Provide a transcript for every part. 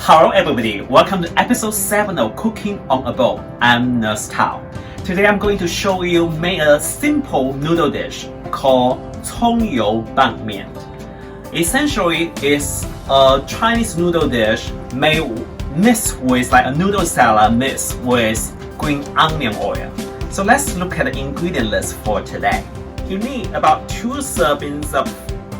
Hello everybody, welcome to episode 7 of Cooking on a Boat. I'm Nurse Tao. Today I'm going to show you make a simple noodle dish called葱油拌面. Essentially, it's a Chinese noodle dish made mixed with like a noodle salad mixed with green onion oil. So let's look at the ingredient list for today. You need about 2 servings of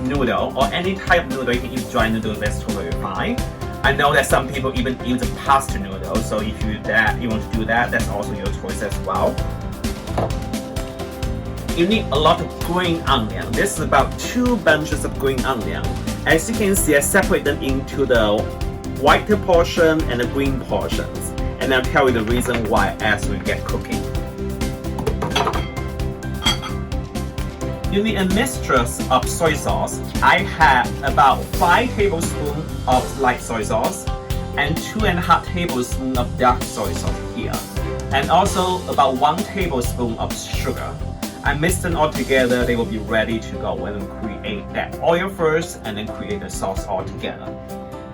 noodle or any type of noodle. You can use dry noodle, that's totally fine. I know that some people even use a pasta noodle, so if you want to do that, that's also your choice as well. You need a lot of green onion. This is about 2 bunches of green onion. As you can see, I separate them into the white portion and the green portions. And I'll tell you the reason why as we get cooking. You need a mixture of soy sauce. I have about 5 tablespoons of light soy sauce and 2.5 tablespoons of dark soy sauce here. And also about 1 tablespoon of sugar. I mix them all together, they will be ready to go when we create that oil first and then create the sauce all together.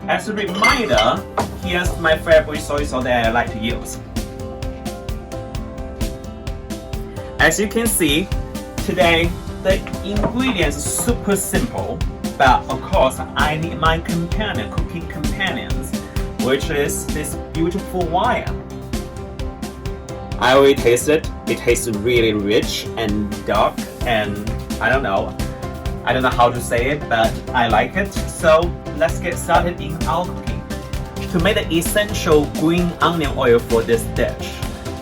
As a reminder, here's my favorite soy sauce that I like to use. As you can see, today the ingredients are super simple, but of course I need my cooking companions, which is this beautiful wine. I already tasted it. It tastes really rich and dark, and I don't know how to say it, but I like it. So let's get started in our cooking. To make the essential green onion oil for this dish,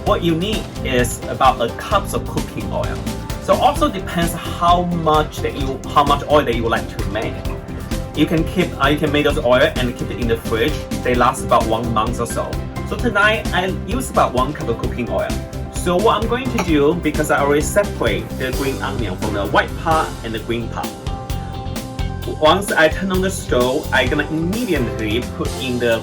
what you need is about a cup of cooking oil. So also depends how much oil that you would like to make. You can make those oil and keep it in the fridge. They last about 1 month or so. So tonight I use about 1 cup of cooking oil. So what I'm going to do, because I already separate the green onion from the white part and the green part. Once I turn on the stove, I'm gonna immediately put in the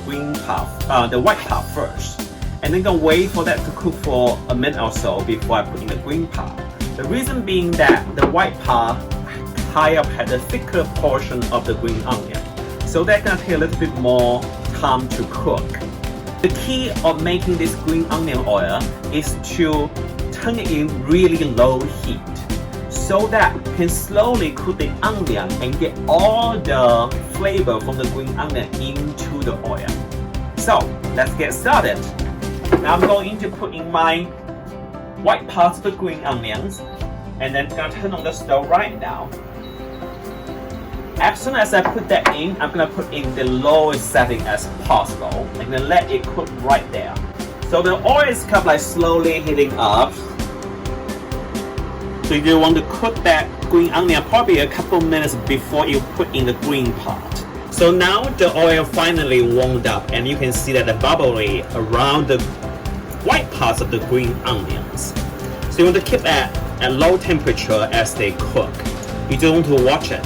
the white part first, and then gonna wait for that to cook for a minute or so before I put in the green part. The reason being that the white part had a thicker portion of the green onion, so that's gonna take a little bit more time to cook. The key of making this green onion oil is to turn it in really low heat, so that you can slowly cook the onion and get all the flavor from the green onion into the oil. So let's get started. Now I'm going to put in my white parts of the green onions, and then I'm gonna turn on the stove right now. As soon as I put that in, I'm gonna put in the lowest setting as possible and then let it cook right there. So the oil is kind of like slowly heating up. So you want to cook that green onion probably a couple minutes before you put in the green part. So now the oil finally warmed up, and you can see that the bubbly around the white parts of the green onions. So you want to keep that at low temperature as they cook. You don't want to watch it.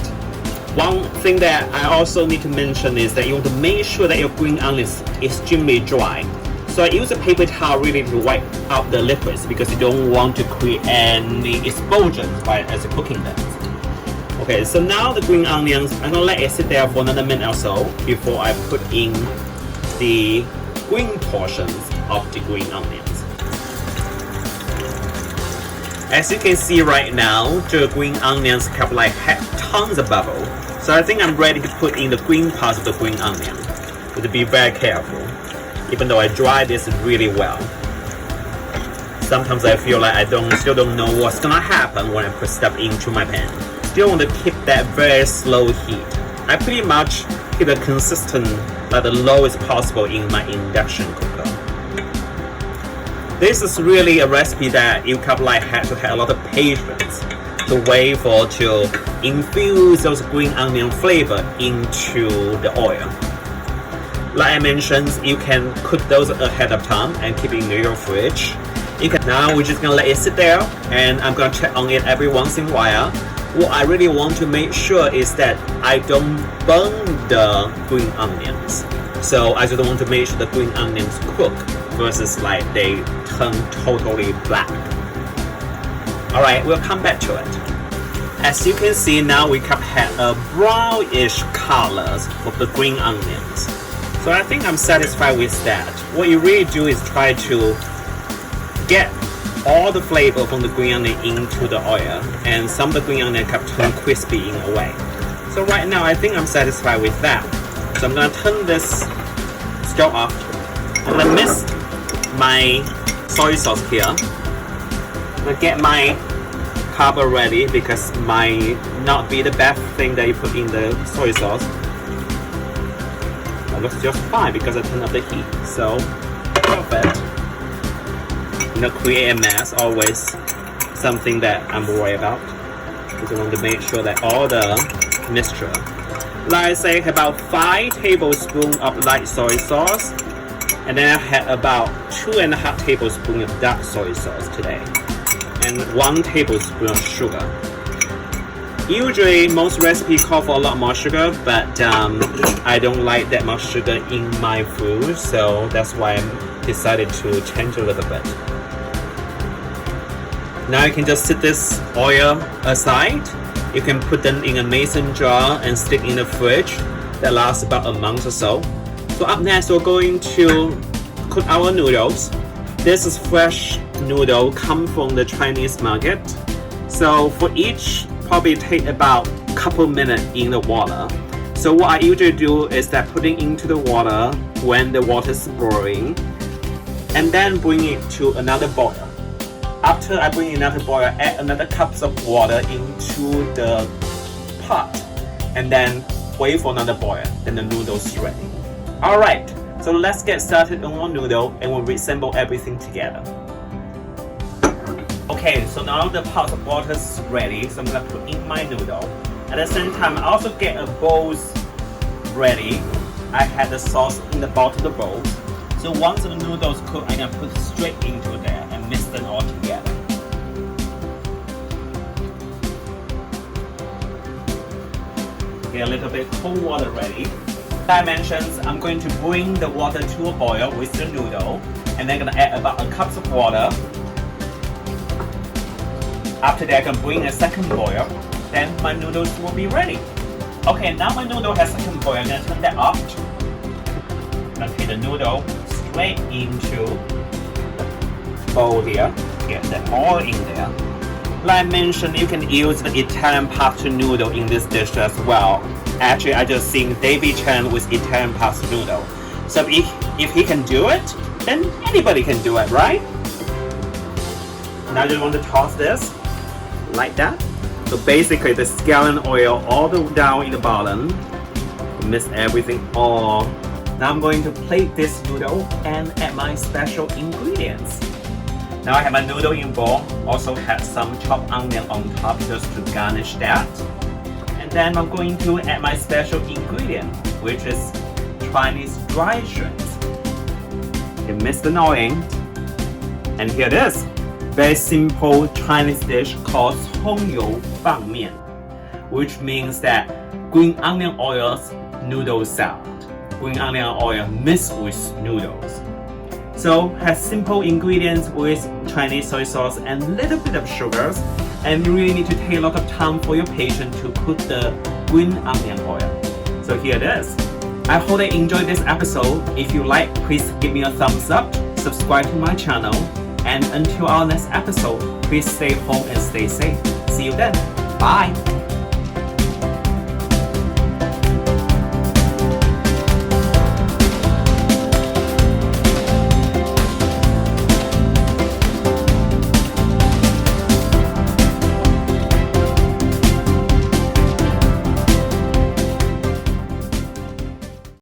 One thing that I also need to mention is that you want to make sure that your green onion is extremely dry. So I use a paper towel really to wipe out the liquids, because you don't want to create any explosions as you're cooking them. Okay, so now the green onions, I'm gonna let it sit there for another minute or so before I put in the green portions of the green onions. As you can see right now, the green onions have tons of bubble. So I think I'm ready to put in the green parts of the green onion. But to be very careful, even though I dry this really well. Sometimes I feel like I still don't know what's gonna happen when I put stuff into my pan. Still want to keep that very slow heat. I pretty much keep it consistent, like the lowest possible in my induction cooker. This is really a recipe that you have to have a lot of patience to wait to infuse those green onion flavor into the oil. Like I mentioned, you can cook those ahead of time and keep it in your fridge. Now we're just gonna let it sit there, and I'm gonna check on it every once in a while. What I really want to make sure is that I don't burn the green onions. So I just want to make sure the green onions cook versus they turn totally black. Alright, we'll come back to it. As you can see now, we have had a brownish colors of the green onions. So I think I'm satisfied with that. What you really do is try to get all the flavor from the green onion into the oil, and some of the green onion can turn crispy in a way. So right now I think I'm satisfied with that. So I'm gonna turn this stove off. I'm gonna mix my soy sauce here. I'm gonna get my cover ready because might not be the best thing that you put in the soy sauce. It looks just fine because I turned up the heat. So perfect. Create a mess, always something that I'm worried about, because I want to make sure that all the mixture, like say about 5 tablespoons of light soy sauce, and then I had about 2.5 tablespoons of dark soy sauce today, and 1 tablespoon of sugar. Usually most recipes call for a lot more sugar, but I don't like that much sugar in my food, so that's why I decided to change a little bit. Now you can just set this oil aside. You can put them in a mason jar and stick in the fridge. That lasts about a month or so. So up next we're going to cook our noodles. This is fresh noodle, come from the Chinese market. So for each, probably take about a couple minutes in the water. So what I usually do is that putting into the water when the water is boiling, and then bring it to another boil. After I bring another boil, add another cups of water into the pot, and then wait for another boil. Then the noodles is ready. Alright, so let's get started on our noodle and we'll reassemble everything together. Okay, so now the pot of water is ready, so I'm gonna put in my noodle. At the same time, I also get a bowl ready. I had the sauce in the bottom of the bowl. So once the noodles cook, I'm gonna put straight into there and mix them all together. Get a little bit cold water ready. Dimensions, I'm going to bring the water to a boil with the noodle, and then I'm gonna add about a cup of water. After that, I can bring a second boil, then my noodles will be ready. Okay, now my noodle has second boil, I'm gonna turn that off. I'm gonna take the noodle straight into the bowl here. Get that all in there. Like I mentioned, you can use the Italian pasta noodle in this dish as well. Actually, I just seen David Chen with Italian pasta noodle. So if he can do it, then anybody can do it, right? Now you want to toss this like that. So basically the scallion oil all the way down in the bottom. Mix everything all. Now I'm going to plate this noodle and add my special ingredients. Now I have my noodle in bowl. Also have some chopped onion on top just to garnish that. And then I'm going to add my special ingredient, which is Chinese dry shrimps. You mix the all in. And here it is. Very simple Chinese dish called葱油拌面, which means that green onion oils noodle salad. Green onion oil mixed with noodles. So has simple ingredients with Chinese soy sauce and a little bit of sugars, and you really need to take a lot of time for your patient to cook the green onion oil. So here it is. I hope you enjoyed this episode. If you like, please give me a thumbs up, subscribe to my channel, and until our next episode, please stay home and stay safe. See you then. Bye.